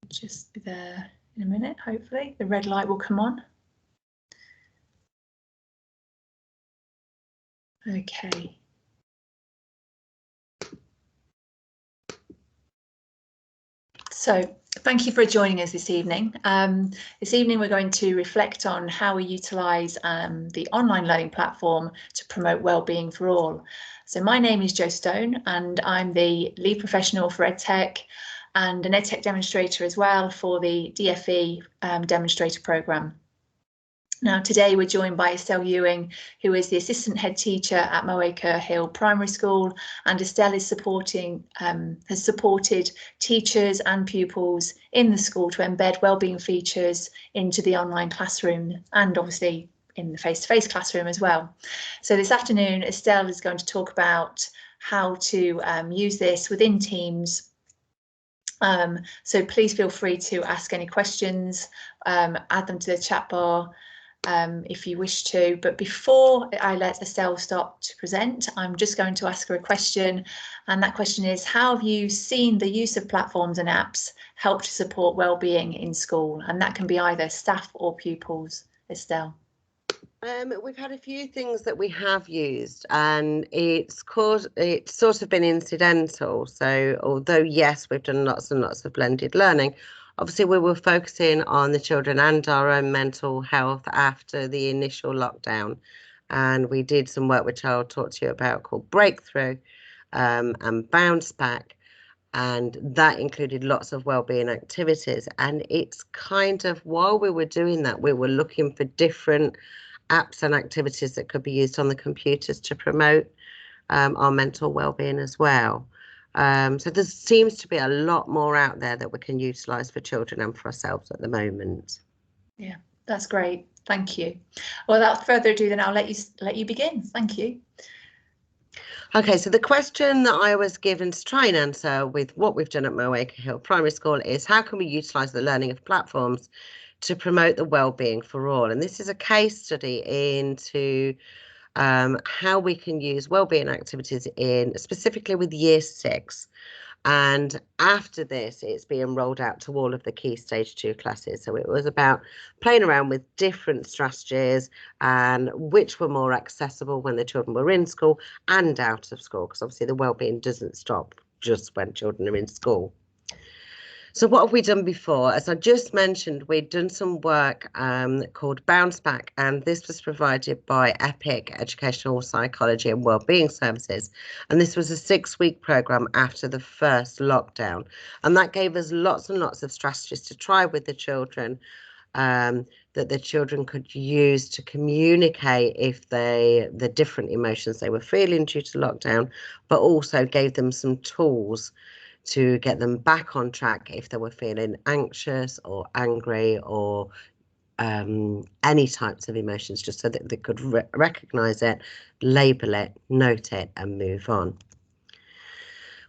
just be there in a minute, hopefully. The red light will come on. Okay. So thank you for joining us this evening. This evening we're going to reflect on how we utilise the online learning platform to promote wellbeing for all. So my name is Jo Stone and I'm the lead professional for EdTech and an EdTech demonstrator as well for the DFE Demonstrator programme. Now today we're joined by Estelle Ewing, who is the assistant head teacher at Mowmacre Hill Primary School, and Estelle is has supported teachers and pupils in the school to embed wellbeing features into the online classroom and obviously in the face-to-face classroom as well. So this afternoon Estelle is going to talk about how to use this within Teams. So please feel free to ask any questions, add them to the chat bar if you wish to. But before I let Estelle start to present, I'm just going to ask her a question. And that question is, how have you seen the use of platforms and apps help to support wellbeing in school? And that can be either staff or pupils. Estelle. We've had a few things that we have used, and it's sort of been incidental. So although yes, we've done lots and lots of blended learning, obviously we were focusing on the children and our own mental health after the initial lockdown, and we did some work which I'll talk to you about called Breakthrough and Bounce Back, and that included lots of wellbeing activities. And it's kind of, while we were doing that, we were looking for different apps and activities that could be used on the computers to promote our mental well-being as well. So there seems to be a lot more out there that we can utilise for children and for ourselves at the moment. Yeah, that's great. Thank you. Well, without further ado, then I'll let you begin. Thank you. Okay, so the question that I was given to try and answer with what we've done at Mowmacre Hill Primary School is, how can we utilise the learning of platforms to promote the wellbeing for all? And this is a case study into how we can use wellbeing activities specifically with Year 6. And after this, it's being rolled out to all of the key stage 2 classes. So it was about playing around with different strategies and which were more accessible when the children were in school and out of school, because obviously the wellbeing doesn't stop just when children are in school. So what have we done before? As I just mentioned, we'd done some work called Bounce Back, and this was provided by EPIC Educational Psychology and Wellbeing Services. And this was a 6-week programme after the first lockdown. And that gave us lots and lots of strategies to try with the children that the children could use to communicate the different emotions they were feeling due to lockdown, but also gave them some tools to get them back on track if they were feeling anxious or angry or any types of emotions, just so that they could recognise it, label it, note it and move on.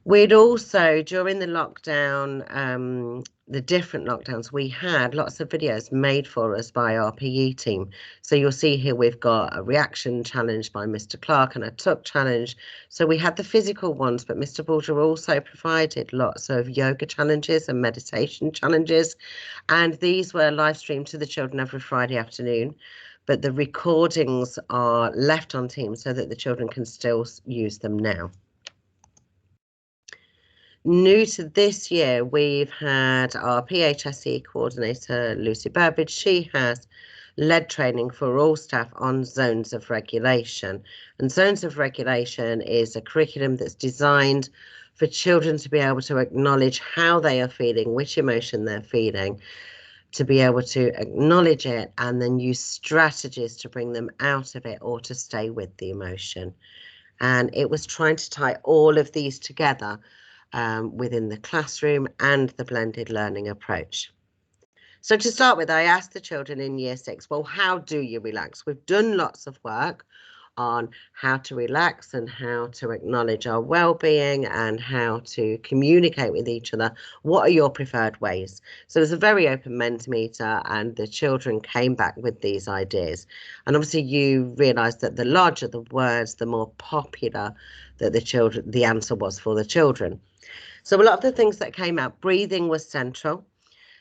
We'd also, during the lockdown, the different lockdowns, we had lots of videos made for us by our PE team. So you'll see here we've got a reaction challenge by Mr. Clark and a tuck challenge. So we had the physical ones, but Mr. Bulger also provided lots of yoga challenges and meditation challenges. And these were live streamed to the children every Friday afternoon. But the recordings are left on Teams so that the children can still use them now. New to this year, we've had our PSHE coordinator, Lucy Burbage. She has led training for all staff on zones of regulation. And zones of regulation is a curriculum that's designed for children to be able to acknowledge how they are feeling, which emotion they're feeling, to be able to acknowledge it and then use strategies to bring them out of it or to stay with the emotion. And it was trying to tie all of these together within the classroom and the blended learning approach. So to start with, I asked the children in Year 6, well, how do you relax? We've done lots of work on how to relax and how to acknowledge our well-being and how to communicate with each other. What are your preferred ways? So it was a very open Mentimeter, and the children came back with these ideas. And obviously you realise that the larger the words, the more popular that the answer was for the children. So a lot of the things that came out, breathing was central.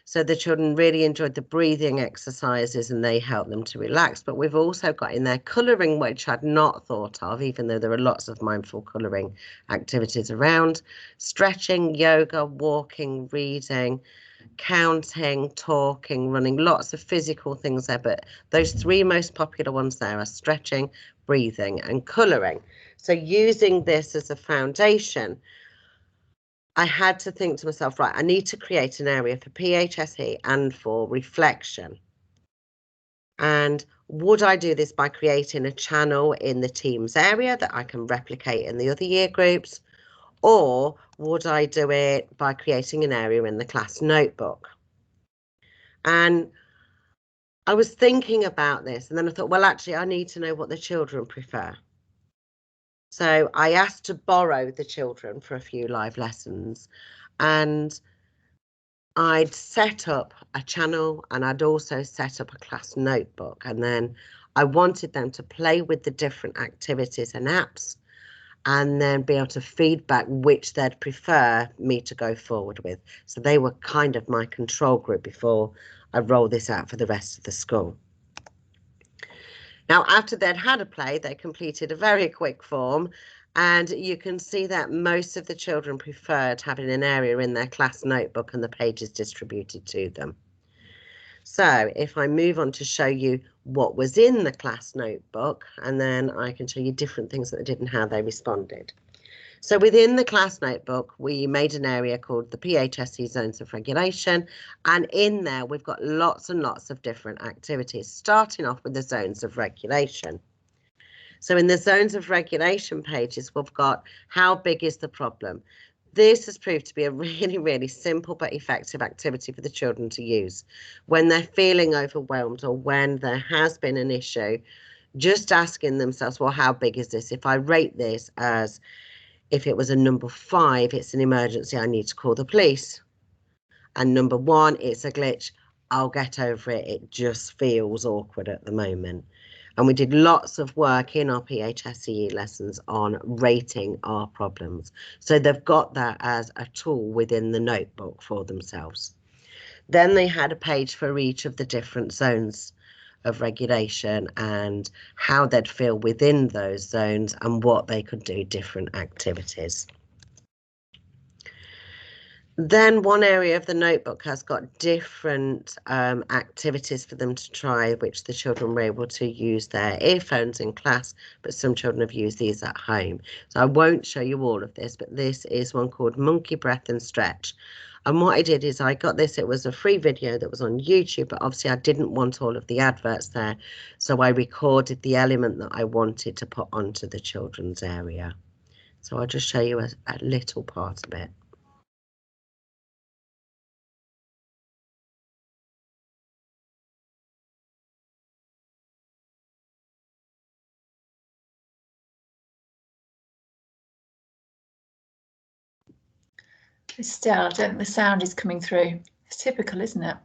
So the children really enjoyed the breathing exercises and they helped them to relax. But we've also got in there colouring, which I'd not thought of, even though there are lots of mindful colouring activities around. Stretching, yoga, walking, reading, counting, talking, running, lots of physical things there. But those three most popular ones there are stretching, breathing and colouring. So using this as a foundation, I had to think to myself, right, I need to create an area for PSHE and for reflection. And would I do this by creating a channel in the Teams area that I can replicate in the other year groups? Or would I do it by creating an area in the class notebook? And I was thinking about this and then I thought, well, actually, I need to know what the children prefer. So I asked to borrow the children for a few live lessons, and I'd set up a channel and I'd also set up a class notebook, and then I wanted them to play with the different activities and apps and then be able to feedback which they'd prefer me to go forward with. So they were kind of my control group before I roll this out for the rest of the school. Now, after they'd had a play, they completed a very quick form, and you can see that most of the children preferred having an area in their class notebook and the pages distributed to them. So if I move on to show you what was in the class notebook, and then I can show you different things that they did and how they responded. So within the class notebook, we made an area called the PSHE Zones of Regulation. And in there, we've got lots and lots of different activities, starting off with the Zones of Regulation. So in the Zones of Regulation pages, we've got how big is the problem? This has proved to be a really, really simple but effective activity for the children to use when they're feeling overwhelmed or when there has been an issue, just asking themselves, well, how big is this? If I rate this as, if it was a number 5, it's an emergency, I need to call the police. And number 1, it's a glitch, I'll get over it, it just feels awkward at the moment. And we did lots of work in our PSHE lessons on rating our problems. So they've got that as a tool within the notebook for themselves. Then they had a page for each of the different zones of regulation and how they'd feel within those zones and what they could do, different activities. Then one area of the notebook has got different activities for them to try, which the children were able to use their earphones in class, but some children have used these at home. So I won't show you all of this, but this is one called Monkey Breath and Stretch. And what I did is I got this, it was a free video that was on YouTube, but obviously I didn't want all of the adverts there. So I recorded the element that I wanted to put onto the children's area. So I'll just show you a little part of it. Estelle, I don't think the sound is coming through. It's typical, isn't it?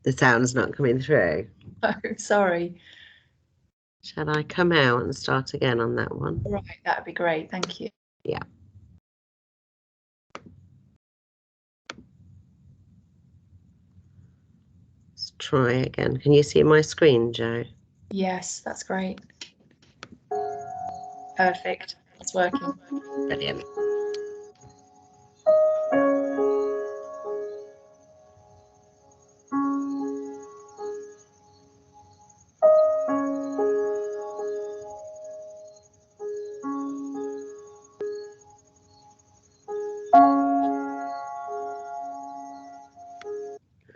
The sound's not coming through. Oh, sorry. Shall I come out and start again on that one? Right, that would be great. Thank you. Yeah. Let's try again. Can you see my screen, Jo? Yes, that's great. Perfect. It's working. Brilliant.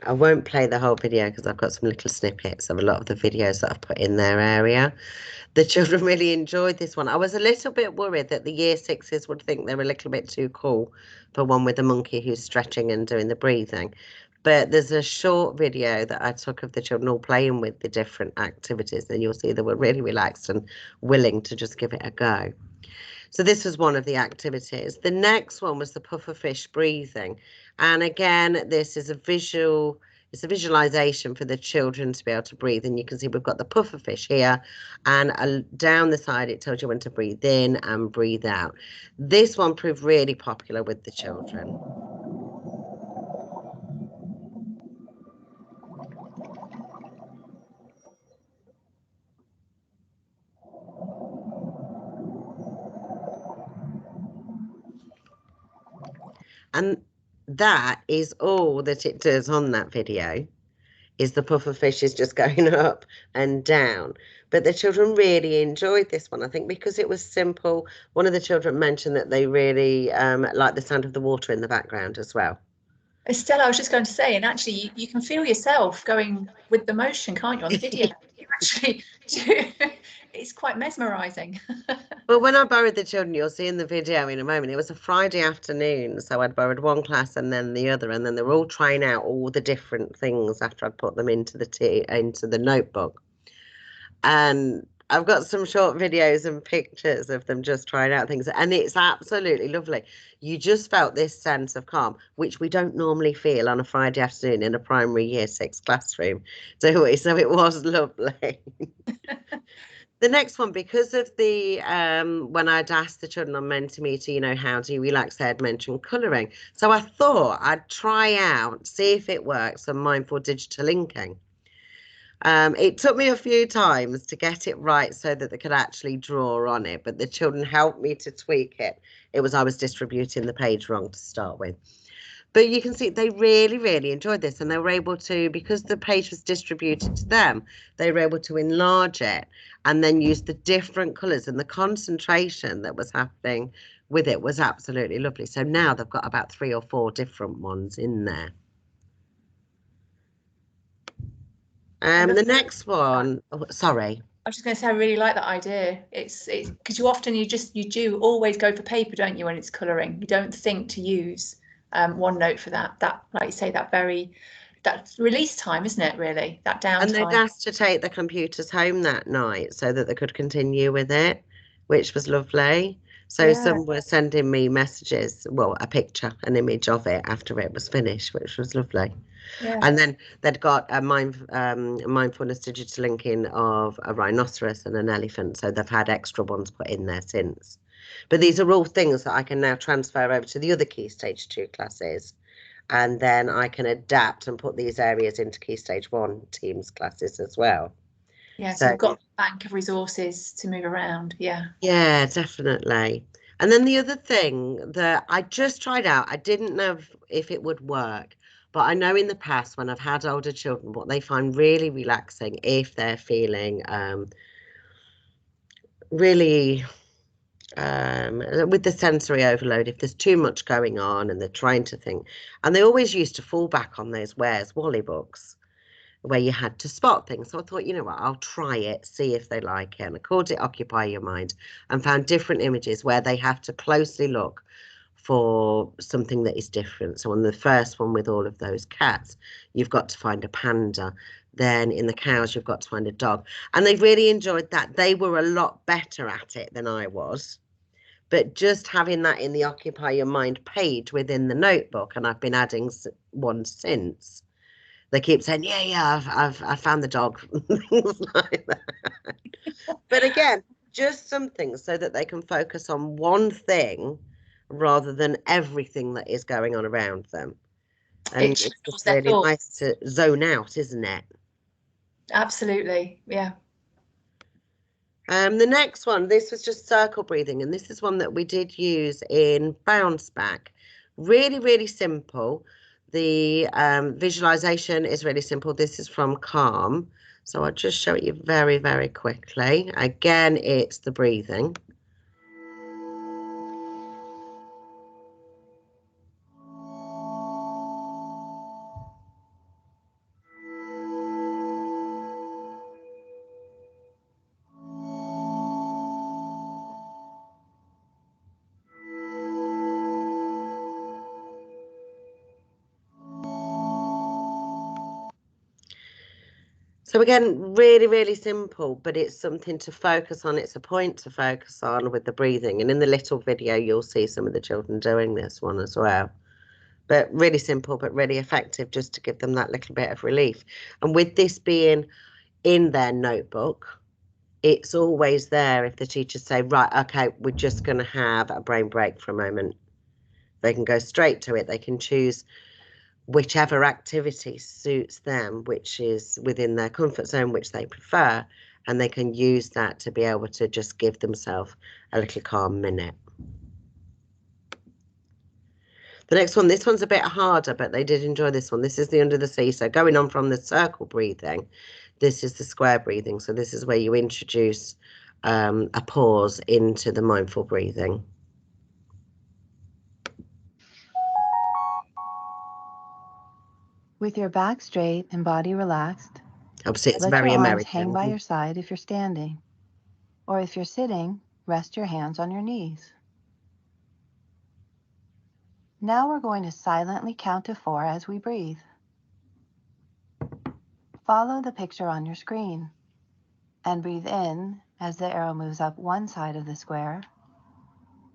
I won't play the whole video because I've got some little snippets of a lot of the videos that I've put in their area. The children really enjoyed this one. I was a little bit worried that the year 6s would think they're a little bit too cool for one with a monkey who's stretching and doing the breathing. But there's a short video that I took of the children all playing with the different activities, and you'll see they were really relaxed and willing to just give it a go. So this was one of the activities. The next one was the pufferfish breathing. And again, this is a visual, it's a visualization for the children to be able to breathe. And you can see we've got the pufferfish here, and down the side it tells you when to breathe in and breathe out. This one proved really popular with the children. And that is all that it does on that video, is the puffer fish is just going up and down. But the children really enjoyed this one, I think, because it was simple. One of the children mentioned that they really liked the sound of the water in the background as well. Estelle, I was just going to say, and actually you can feel yourself going with the motion, can't you, on the video? You actually do. It's quite mesmerising. Well, when I borrowed the children, you'll see in the video in a moment, it was a Friday afternoon. So I'd borrowed one class and then the other, and then they were all trying out all the different things after I'd put them into the notebook. And I've got some short videos and pictures of them just trying out things, and it's absolutely lovely. You just felt this sense of calm, which we don't normally feel on a Friday afternoon in a primary year 6 classroom, do we? So it was lovely. The next one, because of the when I'd asked the children on Mentimeter, you know, how do you relax, they had mentioned colouring. So I thought I'd try out, see if it works, some mindful digital inking. It took me a few times to get it right so that they could actually draw on it, but the children helped me to tweak it. I was distributing the page wrong to start with. But you can see they really, really enjoyed this, and they were able to, because the page was distributed to them, they were able to enlarge it and then use the different colours, and the concentration that was happening with it was absolutely lovely. So now they've got about 3 or 4 different ones in there. The next one, sorry. I was just going to say, I really like that idea. It's because you often you do always go for paper, don't you, when it's colouring? You don't think to use OneNote for that. That, like you say, that release time, isn't it? Really, that downtime. And they'd asked to take the computers home that night so that they could continue with it, which was lovely. So some were sending me messages, well, a picture, an image of it after it was finished, which was lovely. Yeah. And then they'd got a mindfulness digital linking of a rhinoceros and an elephant. So they've had extra ones put in there since. But these are all things that I can now transfer over to the other Key Stage 2 classes. And then I can adapt and put these areas into Key Stage 1 Teams classes as well. Yeah, so we've got a bank of resources to move around. Yeah. Yeah, definitely. And then the other thing that I just tried out, I didn't know if it would work, but I know in the past when I've had older children, what they find really relaxing if they're feeling really with the sensory overload, if there's too much going on and they're trying to think, and they always used to fall back on those Where's Wally books where you had to spot things. So I thought, you know what, I'll try it, see if they like it. And I called it Occupy Your Mind, and found different images where they have to closely look for something that is different. So on the first one with all of those cats, you've got to find a panda. Then in the cows, you've got to find a dog. And they really enjoyed that. They were a lot better at it than I was. But just having that in the Occupy Your Mind page within the notebook, and I've been adding one since, they keep saying, yeah, I've found the dog, things like that. But again, just something so that they can focus on one thing rather than everything that is going on around them. And it's just really nice to zone out, isn't it? Absolutely, yeah. The next one, this was just circle breathing, and this is one that we did use in Bounce Back. Really, really simple. The visualization is really simple. This is from Calm. So I'll just show it you very, very quickly. Again, it's the breathing. So again, really, really simple, but it's something to focus on. It's a point to focus on with the breathing. And in the little video, you'll see some of the children doing this one as well. But really simple, but really effective, just to give them that little bit of relief. And with this being in their notebook, it's always there if the teachers say, right, okay, we're just going to have a brain break for a moment. They can go straight to it. They can choose whichever activity suits them, which is within their comfort zone, which they prefer, and they can use that to be able to just give themselves a little calm minute. The next one, this one's a bit harder, but they did enjoy this one. This is the under the sea. So going on from the circle breathing, this is the square breathing. So this is where you introduce a pause into the mindful breathing. With your back straight and body relaxed, Obviously, it's let very your arms American. hang by your side if you're standing, or if you're sitting, rest your hands on your knees. Now we're going to silently count to 4 as we breathe. Follow the picture on your screen and breathe in as the arrow moves up one side of the square.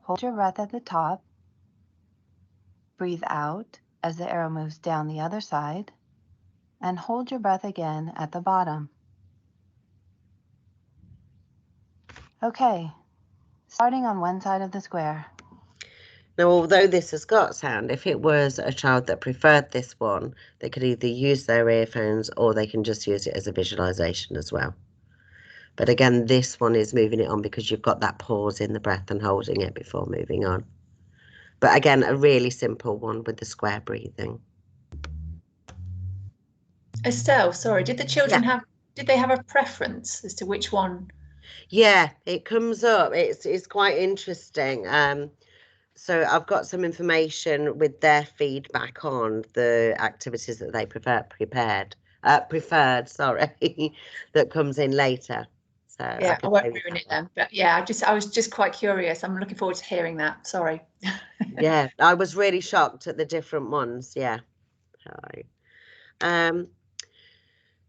Hold your breath at the top. Breathe out as the arrow moves down the other side, and hold your breath again at the bottom. Okay, starting on one side of the square. Now, although this has got sound, if it was a child that preferred this one, they could either use their earphones or they can just use it as a visualization as well. But again, this one is moving it on because you've got that pause in the breath and holding it before moving on. But again, a really simple one with the square breathing. Estelle, sorry, did the children did they have a preference as to which one? Yeah, it comes up. It's quite interesting. So I've got some information with their feedback on the activities that they preferred, that comes in later. So Yeah, I won't ruin it then. But yeah, I was just quite curious. I'm looking forward to hearing that. Sorry. Yeah, I was really shocked at the different ones. Yeah.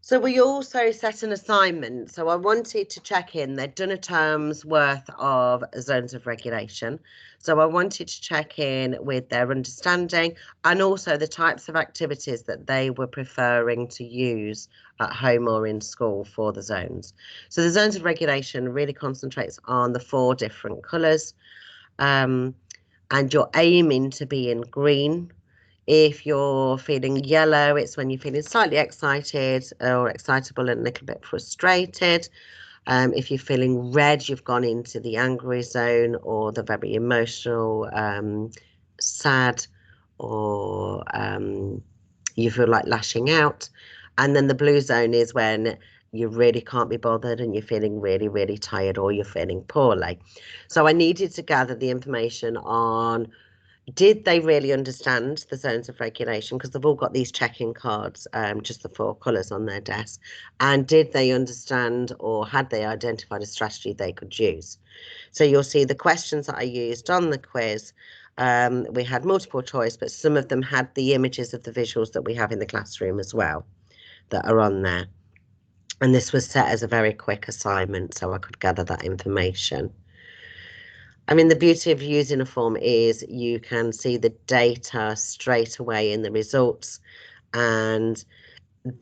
So we also set an assignment. So I wanted to check in. They'd done a term's worth of zones of regulation. So I wanted to check in with their understanding and also the types of activities that they were preferring to use at home or in school for the zones. So the zones of regulation really concentrates on the 4 different colours. And you're aiming to be in green. If you're feeling yellow, it's when you're feeling slightly excited or excitable and a little bit frustrated. If you're feeling red, you've gone into the angry zone or the very emotional, sad, or you feel like lashing out. And then the blue zone is when you really can't be bothered and you're feeling really, really tired or you're feeling poorly. So I needed to gather the information on, did they really understand the zones of regulation? Because they've all got these check-in cards, just the 4 colours on their desk. And did they understand or had they identified a strategy they could use? So you'll see the questions that I used on the quiz. We had multiple choice, but some of them had the images of the visuals that we have in the classroom as well that are on there. And this was set as a very quick assignment, so I could gather that information. I mean, the beauty of using a form is you can see the data straight away in the results. And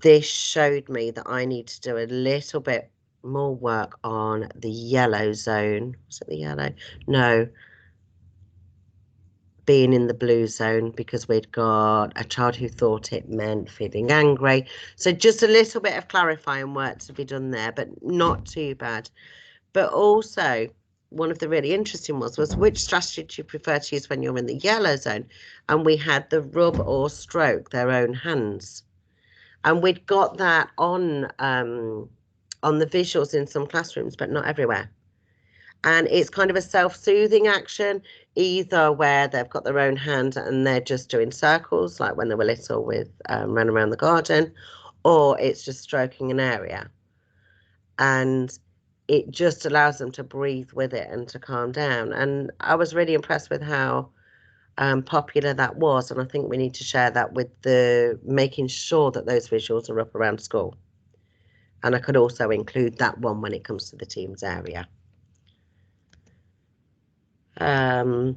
this showed me that I need to do a little bit more work on the yellow zone. Was it the yellow? No. Being in the blue zone, because we'd got a child who thought it meant feeling angry. So just a little bit of clarifying work to be done there, but not too bad. But also, one of the really interesting ones was, which strategy do you prefer to use when you're in the yellow zone? And we had the rub or stroke their own hands. And we'd got that on the visuals in some classrooms, but not everywhere. And it's kind of a self-soothing action, either where they've got their own hand and they're just doing circles, like when they were little with run around the garden, or it's just stroking an area. And it just allows them to breathe with it and to calm down. And I was really impressed with how popular that was. And I think we need to share that with making sure that those visuals are up around school. And I could also include that one when it comes to the Teams area. So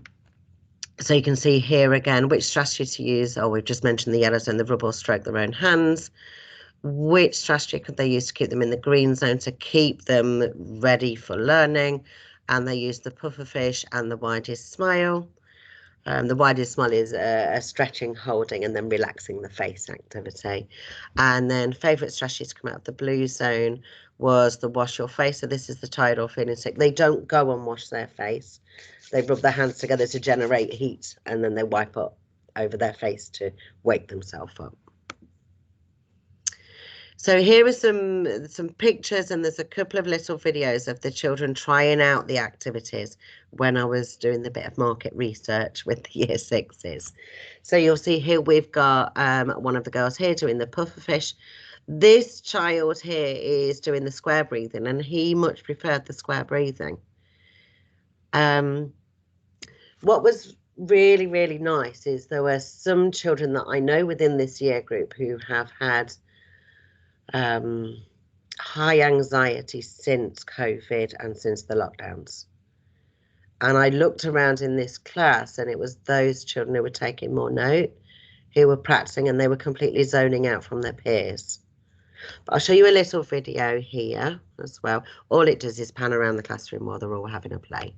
you can see here again, which strategy to use. Oh, we've just mentioned the yellow zone, the rub or stroke their own hands. Which strategy could they use to keep them in the green zone, to keep them ready for learning? And they use the pufferfish and the widest smile. The widest smile is a stretching, holding, and then relaxing the face activity. And then favourite strategy to come out of the blue zone was the wash your face. So this is the tired or feeling sick. They don't go and wash their face. They rub their hands together to generate heat, and then they wipe up over their face to wake themselves up. So here are some pictures, and there's a couple of little videos of the children trying out the activities when I was doing the bit of market research with the year sixes. So you'll see here we've got one of the girls here doing the pufferfish. This child here is doing the square breathing, and he much preferred the square breathing. What was really, really nice is there were some children that I know within this year group who have had high anxiety since COVID and since the lockdowns. And I looked around in this class, and it was those children who were taking more note, who were practicing, and they were completely zoning out from their peers. But I'll show you a little video here as well. All it does is pan around the classroom while they're all having a play.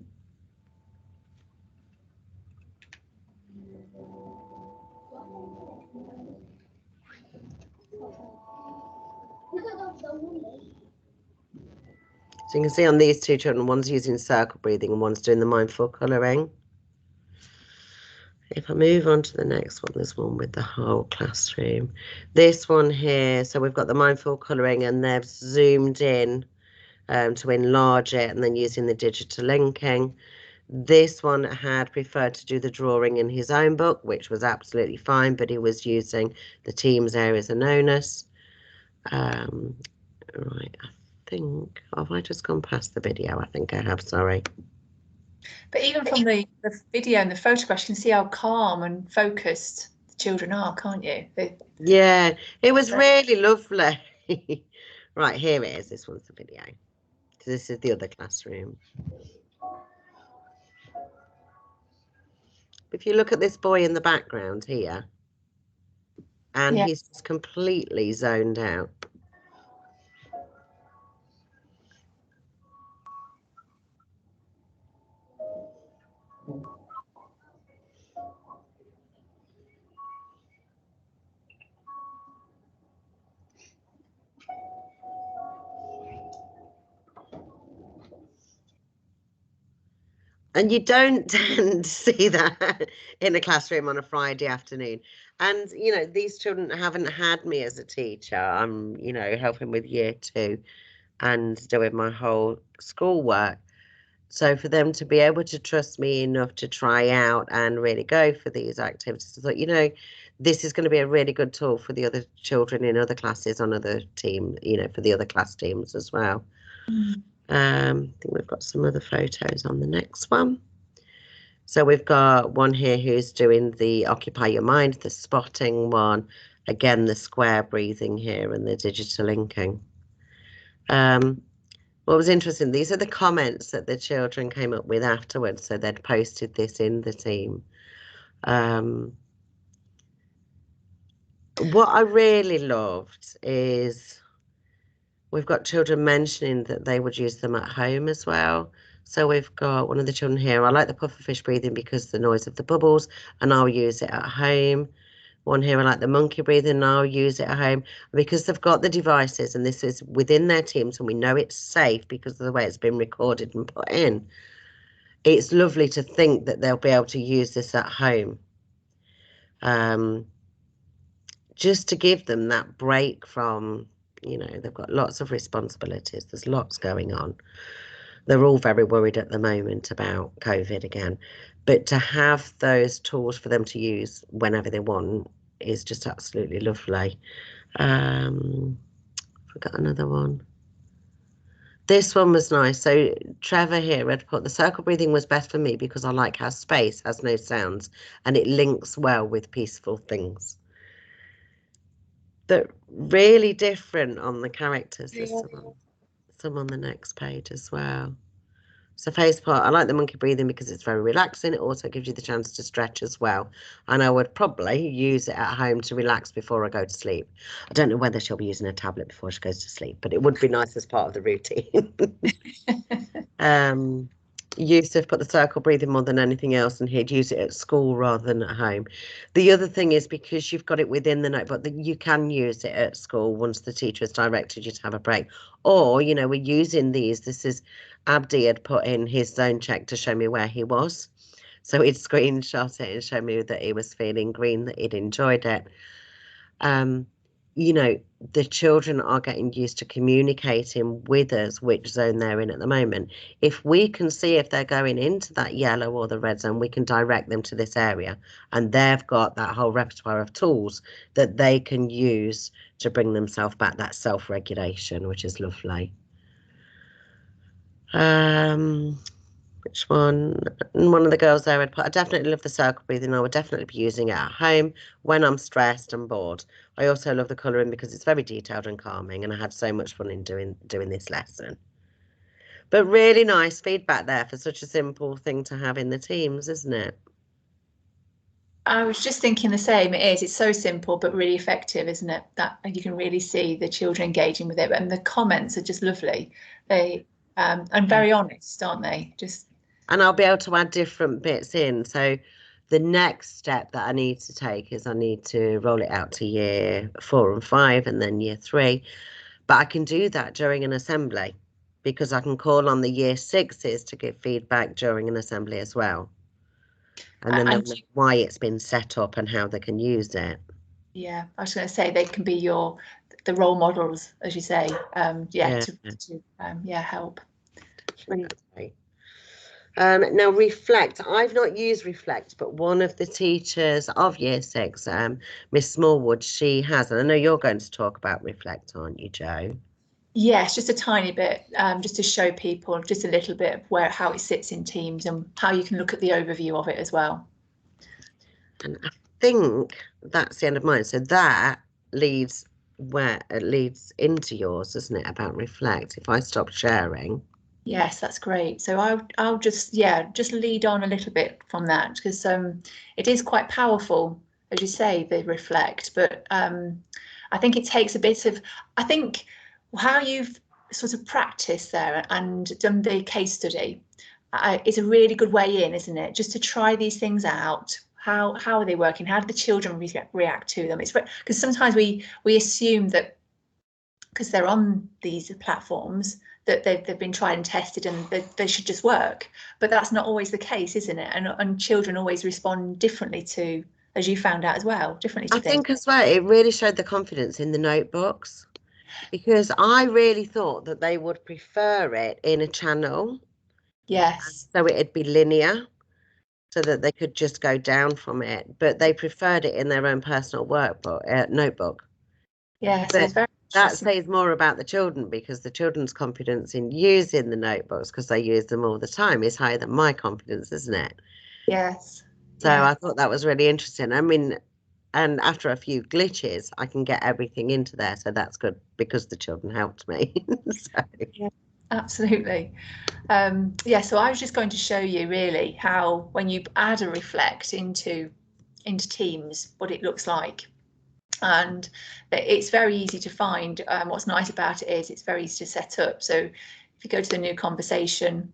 So you can see on these two children, one's using circle breathing and one's doing the mindful colouring. If I move on to the next one, there's one with the whole classroom. This one here, so we've got the mindful colouring, and they've zoomed in to enlarge it, and then using the digital linking. This one had preferred to do the drawing in his own book, which was absolutely fine, but he was using the Teams areas and onus. Right, I think, have I just gone past the video? I think I have, sorry. But even from the video and the photograph, you can see how calm and focused the children are, can't you? Yeah, it was really lovely. Right, here it is. This one's the video. So this is the other classroom. If you look at this boy in the background here, and he's just completely zoned out. And you don't tend to see that in a classroom on a Friday afternoon. And, you know, these children haven't had me as a teacher. I'm, you know, helping with year 2 and doing my whole schoolwork. So for them to be able to trust me enough to try out and really go for these activities, I thought, you know, this is going to be a really good tool for the other children in other classes on other team, you know, for the other class teams as well. I think we've got some other photos on the next one. So we've got one here who's doing the Occupy Your Mind, the spotting one, again, the square breathing here and the digital linking. What was interesting, these are the comments that the children came up with afterwards. So they'd posted this in the team. What I really loved is we've got children mentioning that they would use them at home as well. So we've got one of the children here. I like the pufferfish breathing because the noise of the bubbles, and I'll use it at home. One here, I like the monkey breathing, and I'll use it at home because they've got the devices, and this is within their teams, and we know it's safe because of the way it's been recorded and put in. It's lovely to think that they'll be able to use this at home. Just to give them that break from, you know, they've got lots of responsibilities. There's lots going on. They're all very worried at the moment about COVID again. But to have those tools for them to use whenever they want is just absolutely lovely. Forgot another one. This one was nice. So Trevor here had put the circle breathing was best for me because I like how space has no sounds and it links well with peaceful things. They're really different on the characters. There's some on the next page as well. So face part, I like the monkey breathing because it's very relaxing. It also gives you the chance to stretch as well. And I would probably use it at home to relax before I go to sleep. I don't know whether she'll be using a tablet before she goes to sleep, but it would be nice as part of the routine. Yusuf put the circle breathing more than anything else, and he'd use it at school rather than at home. The other thing is because you've got it within the notebook that you can use it at school once the teacher has directed you to have a break. Or, you know, we're using these. This is Abdi had put in his zone check to show me where he was. So he'd screenshot it and show me that he was feeling green, that he'd enjoyed it. You know, the children are getting used to communicating with us which zone they're in at the moment. If we can see if they're going into that yellow or the red zone, we can direct them to this area, and they've got that whole repertoire of tools that they can use to bring themselves back, that self-regulation, which is lovely. Which one? One of the girls there had put, I definitely love the circle breathing. I would definitely be using it at home when I'm stressed and bored. I also love the colouring because it's very detailed and calming, and I had so much fun in doing this lesson. But really nice feedback there for such a simple thing to have in the teams, isn't it? I was just thinking the same. It is. It's so simple but really effective, isn't it? That you can really see the children engaging with it, and the comments are just lovely. They and very honest, aren't they? Just. And I'll be able to add different bits in. So the next step that I need to take is I need to roll it out to year 4 and 5 and then year 3. But I can do that during an assembly because I can call on the year 6s to give feedback during an assembly as well. And then they'll know why it's been set up and how they can use it. Yeah, I was going to say they can be the role models, as you say. To help. Brilliant. Now Reflect, I've not used Reflect, but one of the teachers of year 6, Miss Smallwood, she has, and I know you're going to talk about Reflect, aren't you, Jo? Yes, just a tiny bit, just to show people just a little bit of how it sits in Teams and how you can look at the overview of it as well. And I think that's the end of mine. So that leads into yours, doesn't it, about Reflect? If I stop sharing. Yes, that's great. So I'll just lead on a little bit from that, because it is quite powerful, as you say, the Reflect. But I think it takes a bit of, I think how you've sort of practiced there and done the case study is a really good way in, isn't it? Just to try these things out. How are they working? How do the children react to them? It's because sometimes we assume that because they're on these platforms that they've been tried and tested and they should just work, but that's not always the case, isn't it? And children always respond differently to, as you found out as well, differently to I think as well, it really showed the confidence in the notebooks, because I really thought that they would prefer it in a channel. Yes. So it'd be linear, so that they could just go down from it, but they preferred it in their own personal notebook. Yeah, so that says more about the children, because the children's confidence in using the notebooks, because they use them all the time, is higher than my confidence, isn't it? Yes. So yeah. I thought that was really interesting. I mean, and after a few glitches, I can get everything into there, so that's good because the children helped me. So. Yeah, absolutely. So I was just going to show you really how when you add a Reflect into Teams, what it looks like. And it's very easy to find. What's nice about it is it's very easy to set up. So if you go to the new conversation,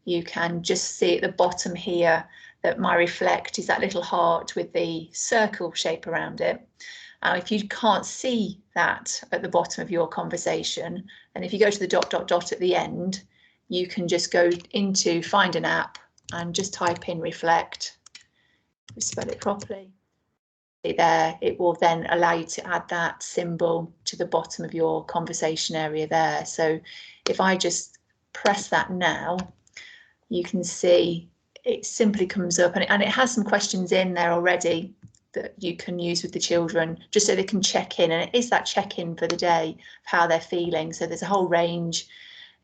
you can just see at the bottom here that my Reflect is that little heart with the circle shape around it. If you can't see that at the bottom of your conversation, and if you go to the ... at the end, you can just go into Find an App and just type in Reflect. Spell it properly. There, it will then allow you to add that symbol to the bottom of your conversation area there. So if I just press that now, you can see it simply comes up, and it has some questions in there already that you can use with the children, just so they can check in, and it is that check-in for the day of how they're feeling. So there's a whole range.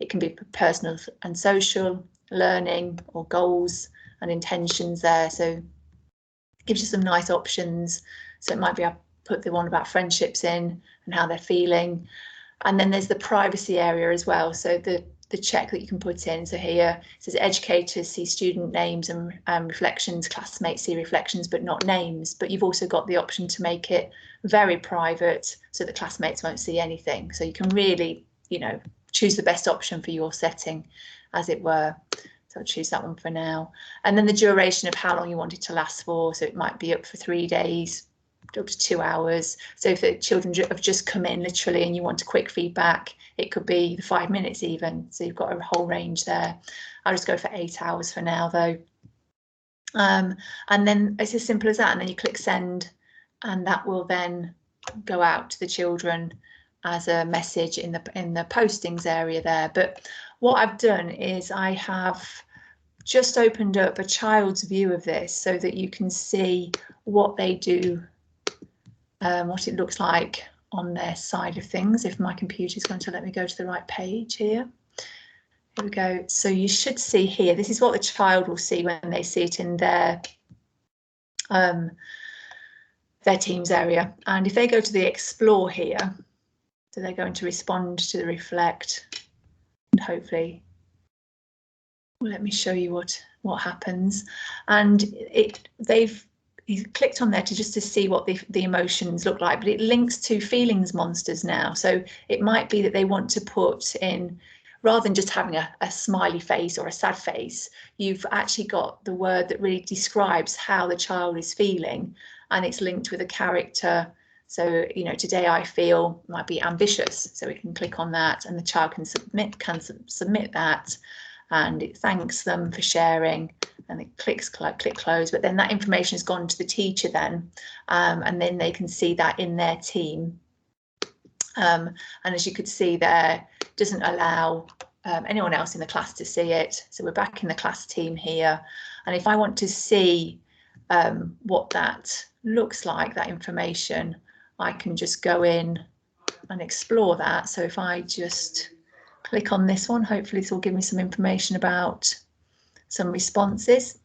It can be personal and social, learning, or goals and intentions there. So it gives you some nice options. So it might be, I put the one about friendships in and how they're feeling. And then there's the privacy area as well. So the check that you can put in. So here it says educators see student names and reflections, classmates see reflections but not names. But you've also got the option to make it very private so that classmates won't see anything. So you can really, choose the best option for your setting, as it were. So I'll choose that one for now. And then the duration of how long you want it to last for. So it might be up for 3 days, up to 2 hours. So if the children have just come in literally and you want a quick feedback, it could be 5 minutes even. So you've got a whole range there. I'll just go for 8 hours for now though. And then it's as simple as that, and then you click send, and that will then go out to the children as a message in the postings area there. But what I've done is I have just opened up a child's view of this so that you can see what they do, what it looks like on their side of things. If my computer is going to let me go to the right page here. Here we go. So you should see here, this is what the child will see when they see it in their Teams area. And if they go to the explore here, so they're going to respond to the reflect, and hopefully, well, let me show you what happens. And he's clicked on there to see what the emotions look like, but it links to feelings monsters now. So it might be that they want to put in, rather than just having a smiley face or a sad face, you've actually got the word that really describes how the child is feeling, and it's linked with a character. So, you know, today I feel might be ambitious. So we can click on that, and the child can submit that, and it thanks them for sharing, and it click close. But then that information has gone to the teacher then, and then they can see that in their team. And as you could see there, it doesn't allow anyone else in the class to see it. So we're back in the class team here. And if I want to see what that looks like, that information, I can just go in and explore that. So if I just click on this one, hopefully this will give me some information about some responses.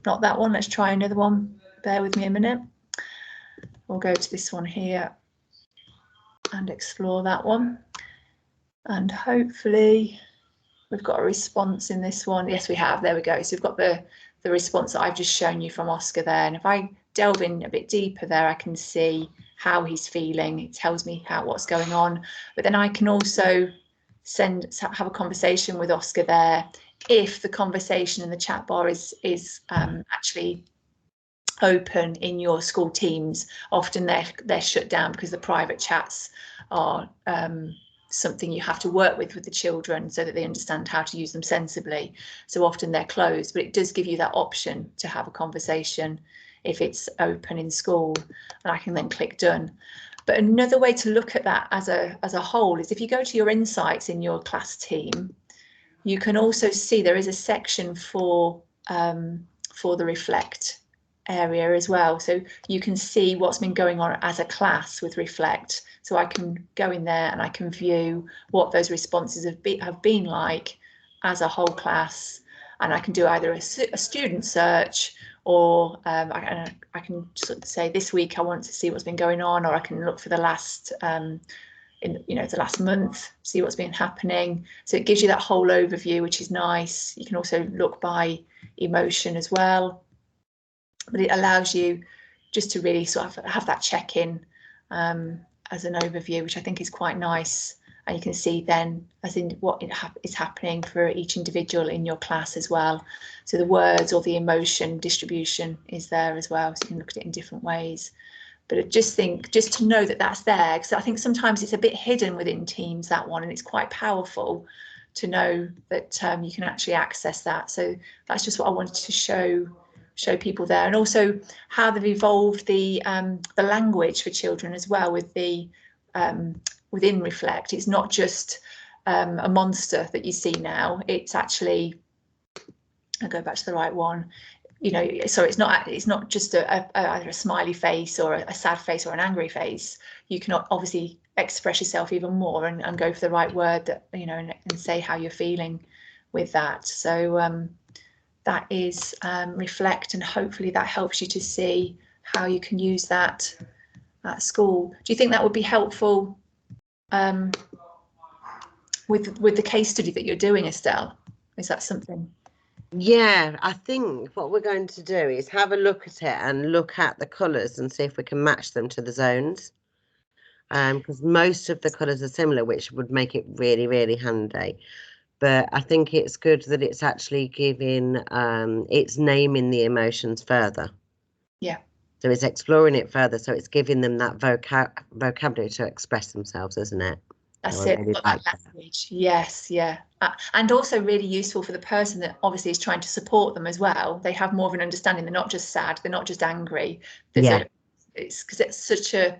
Not that one, let's try another one. Bear with me a minute. We'll go to this one here and explore that one. And hopefully we've got a response in this one. Yes, we have. There we go. So we've got the response that I've just shown you from Oscar there. And if I delve in a bit deeper there, I can see how he's feeling. It tells me what's going on. But then I can also have a conversation with Oscar there. If the conversation in the chat bar is actually open in your school teams, often they're shut down because the private chats are something you have to work with the children so that they understand how to use them sensibly. So often they're closed, but it does give you that option to have a conversation if it's open in school, and I can then click done. But another way to look at that as a whole is if you go to your insights in your class team, you can also see there is a section for the reflect area as well. So you can see what's been going on as a class with reflect. So I can go in there and I can view what those responses have been like as a whole class, and I can do either a student search, or I can sort of say this week I want to see what's been going on, or I can look for the last the last month, see what's been happening. So it gives you that whole overview, which is nice. You can also look by emotion as well, but it allows you just to really sort of have that check-in as an overview, which I think is quite nice. And you can see then as in what is happening for each individual in your class as well. So the words or the emotion distribution is there as well, so you can look at it in different ways. But I just think, just to know that that's there, because I think sometimes it's a bit hidden within Teams, that one, and it's quite powerful to know that you can actually access that. So that's just what I wanted to show people there, and also how they've evolved the language for children as well with the within Reflect. It's not just a monster that you see now. It's actually, I'll go back to the right one. You know, so it's not just either a smiley face or a sad face or an angry face. You can obviously express yourself even more and go for the right word that, you know, and say how you're feeling with that. So that is Reflect, and hopefully that helps you to see how you can use that at school. Do you think that would be helpful with the case study that you're doing, Estelle? Is that something? Yeah, I think what we're going to do is have a look at it and look at the colours and see if we can match them to the zones, because most of the colours are similar, which would make it really, really handy. But I think it's good that it's actually giving it's naming the emotions further. Yeah. So it's exploring it further. So it's giving them that vocabulary to express themselves, isn't it? That's I it. really Got like that language. Yes, yeah. And also really useful for the person that obviously is trying to support them as well. They have more of an understanding. They're not just sad. They're not just angry. It's because it's such a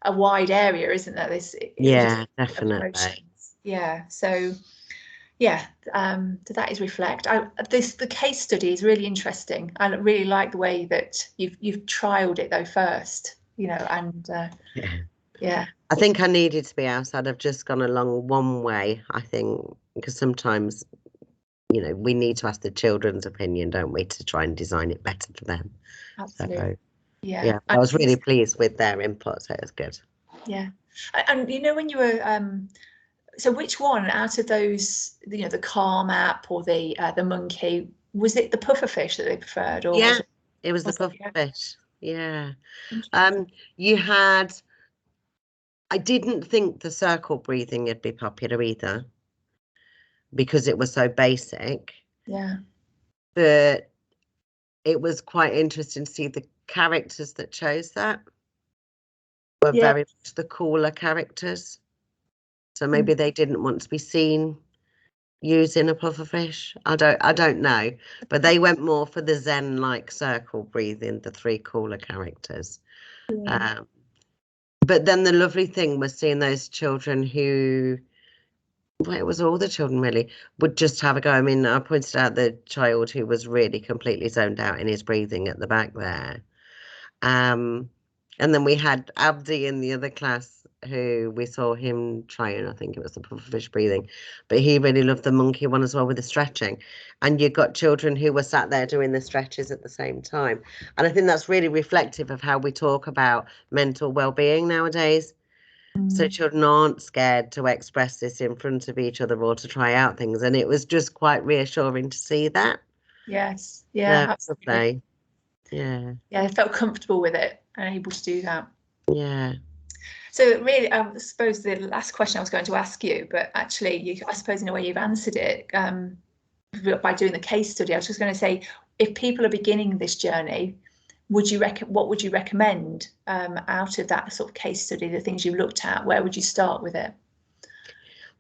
wide area, isn't there? Yeah, definitely. Emotions. Yeah. So yeah, so that is reflect. The case study is really interesting. I really like the way that you've trialed it though first, you know, and yeah. I think I needed to be outside. I've just gone along one way, I think, because sometimes, you know, we need to ask the children's opinion, don't we, to try and design it better for them. Absolutely. So, yeah. I was really pleased with their input, so it was good. Yeah. And you know, when you were so which one out of those, you know, the Calm app or the Monkey, was it the pufferfish that they preferred, or Yeah, it was the pufferfish. Yeah. You had, I didn't think the circle breathing would be popular either, because it was so basic. Yeah. But it was quite interesting to see the characters that chose that were very much the cooler characters. So maybe they didn't want to be seen using a pufferfish. I don't know, but they went more for the Zen-like circle breathing, the 3 cooler characters. But then the lovely thing was seeing those children who, well, it was all the children really, would just have a go. I mean, I pointed out the child who was really completely zoned out in his breathing at the back there. And then we had Abdi in the other class who we saw him trying, I think it was the pufferfish breathing, but he really loved the monkey one as well with the stretching. And you got children who were sat there doing the stretches at the same time. And I think that's really reflective of how we talk about mental well-being nowadays. So children aren't scared to express this in front of each other or to try out things. And it was just quite reassuring to see that. Yes. Yeah, absolutely. Yeah. Yeah, I felt comfortable with it and able to do that. Yeah. So really, I suppose the last question I was going to ask you, but actually, I suppose in a way you've answered it by doing the case study. I was just going to say, if people are beginning this journey, what would you recommend out of that sort of case study, the things you looked at? Where would you start with it?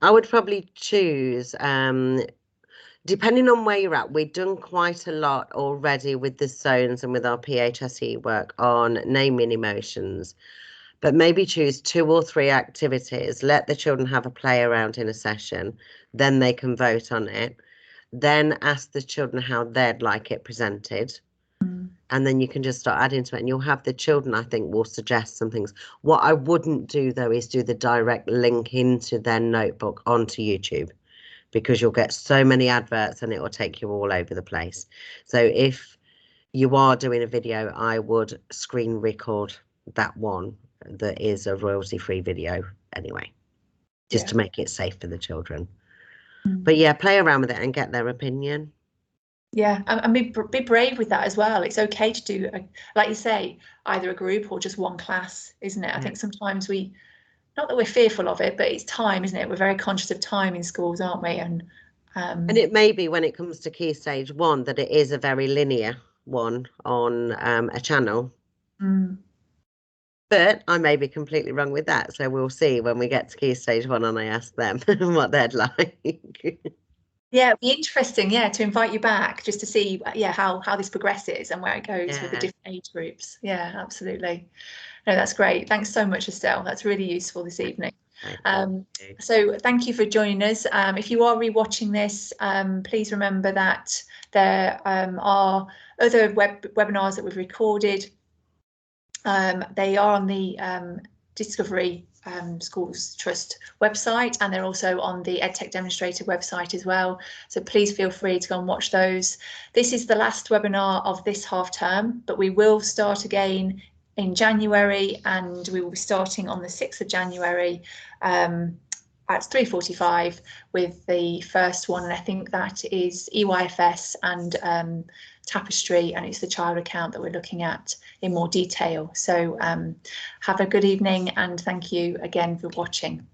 I would probably choose, depending on where you're at, we've done quite a lot already with the zones and with our PSHE work on naming emotions, but maybe choose 2 or 3 activities, let the children have a play around in a session, then they can vote on it, then ask the children how they'd like it presented. And then you can just start adding to it, and you'll have the children, I think, will suggest some things. What I wouldn't do, though, is do the direct link into their notebook onto YouTube, because you'll get so many adverts and it will take you all over the place. So if you are doing a video, I would screen record that one that is a royalty-free video anyway, just to make it safe for the children. But yeah, play around with it and get their opinion. Yeah, and be brave with that as well. It's okay to do, like you say, either a group or just one class, isn't it? I think sometimes not that we're fearful of it, but it's time, isn't it? We're very conscious of time in schools, aren't we? And it may be, when it comes to Key Stage 1, that it is a very linear one on a channel. But I may be completely wrong with that. So we'll see when we get to Key Stage 1 and I ask them what they'd like. Yeah, it'd be interesting, to invite you back just to see, how this progresses and where it goes with the different age groups. Yeah, absolutely. No, that's great. Thanks so much, Estelle. That's really useful this evening. So thank you for joining us. If you are rewatching this, please remember that there are other webinars that we've recorded. They are on the Discovery Schools Trust website, and they're also on the EdTech Demonstrator website as well. So please feel free to go and watch those. This is the last webinar of this half term, but we will start again in January, and we will be starting on the 6th of January at 3:45 with the first one, and I think that is EYFS and Tapestry, and it's the child account that we're looking at in more detail. So have a good evening, and thank you again for watching.